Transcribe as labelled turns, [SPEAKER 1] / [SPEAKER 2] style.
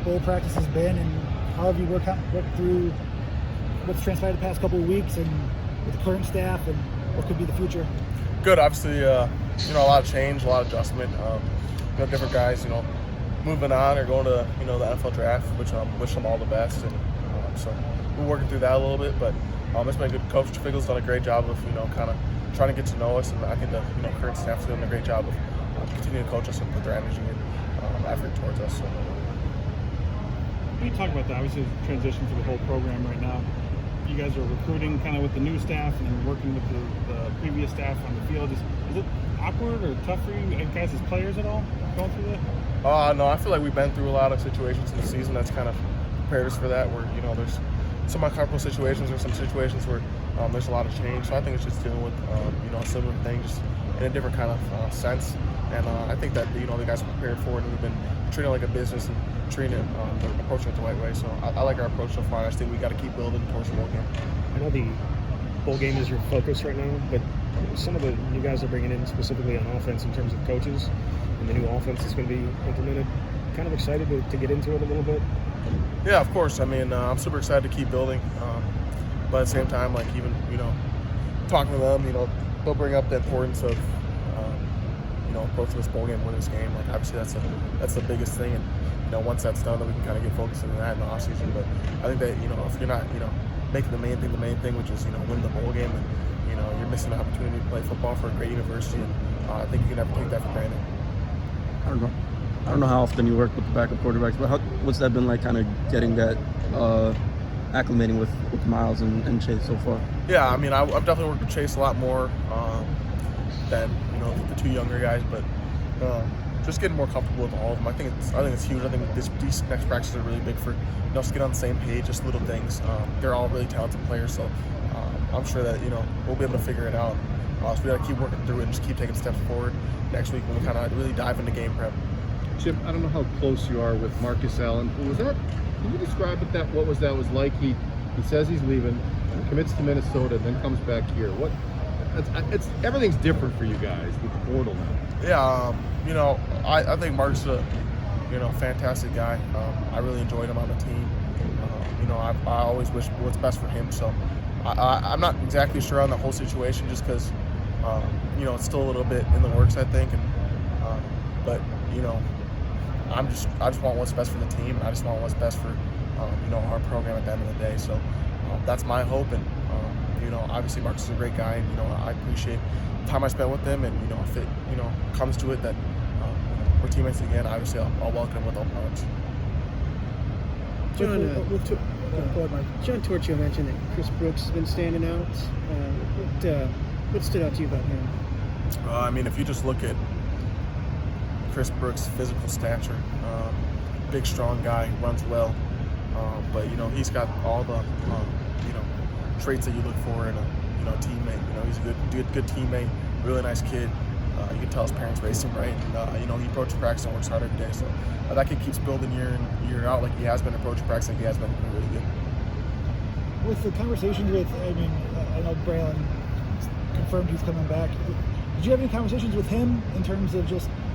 [SPEAKER 1] bowl practice has been, and how have you worked through what's transpired the past couple of weeks and with the current staff and what could be the future?
[SPEAKER 2] Good, obviously, a lot of change, a lot of adjustment. Different guys, moving on or going to, the NFL draft, which wish them all the best. And so we're working through that a little bit, but it's been good. Coach Figgle's done a great job of, kind of trying to get to know us, and I think the current staff's doing a great job of continuing to coach us and put their energy and effort towards us. So.
[SPEAKER 3] Can you talk about that? Obviously, transition for the whole program right now. You guys are recruiting kind of with the new staff and then working with the previous staff on the field. Is it awkward or tough for you guys as players at all going through that?
[SPEAKER 2] No, I feel like we've been through a lot of situations in the season that's kind of prepared us for that, where, there's some uncomfortable situations or some situations where there's a lot of change. So I think it's just dealing with, a similar thing, just in a different kind of sense. And I think that, the guys are prepared for it, and we've been treating it like a business and treating it, approaching it the right way. So I like our approach so far. I just think we got to keep building towards the bowl game.
[SPEAKER 4] I know the bowl game is your focus right now, but some of the new guys are bringing in specifically on offense in terms of coaches and the new offense that's going to be implemented. Kind of excited to get into it a little bit?
[SPEAKER 2] Yeah, of course. I mean, I'm super excited to keep building. But at the same time, like even, talking to them, they'll bring up the importance of, approaching this bowl game, winning this game. Like obviously that's the biggest thing. And, once that's done, then we can kind of get focused on that in the off season. But I think that, if you're not, making the main thing, which is, win the bowl game, and, you're missing an opportunity to play football for a great university. And I think you can never take that for granted.
[SPEAKER 5] I don't know how often you work with the backup quarterbacks, but what's that been like, kind of getting that acclimating with Miles and Chase so far?
[SPEAKER 2] Yeah, I mean, I've definitely worked with Chase a lot more than the two younger guys, but just getting more comfortable with all of them. I think it's huge. I think these next practices are really big for us to get on the same page, just little things. They're all really talented players, so I'm sure that we'll be able to figure it out. So we got to keep working through it and just keep taking steps forward next week when we kind of really dive into game prep.
[SPEAKER 6] Chip, I don't know how close you are with Marcus Allen. Can you describe what that was like? He says he's leaving, commits to Minnesota, then comes back here. It's everything's different for you guys with the portal now.
[SPEAKER 2] Yeah, I think Mark's a fantastic guy. I really enjoyed him on the team. I always wish what's best for him. So I'm not exactly sure on the whole situation, just because it's still a little bit in the works, I think. And but I just want what's best for the team. I just want what's best for our program at the end of the day. So that's my hope. And obviously Marcus is a great guy. And, I appreciate the time I spent with him. And if it comes to it that we're teammates again, obviously I'll welcome him with open arms.
[SPEAKER 7] John Torchio mentioned that Chris Brooks has been standing out. What stood out to you about him?
[SPEAKER 2] I mean, if you just look at Chris Brooks' physical stature, big, strong guy, runs well, but he's got all the traits that you look for in a teammate. He's a good teammate, really nice kid. You can tell his parents raised him right, and he approaches practice and works hard every day. So that kid keeps building year in, year out, like he has been approaching practice, like he has been really good.
[SPEAKER 1] With the conversations with, I know Braylon confirmed he's coming back. Did you have any conversations with him in terms of just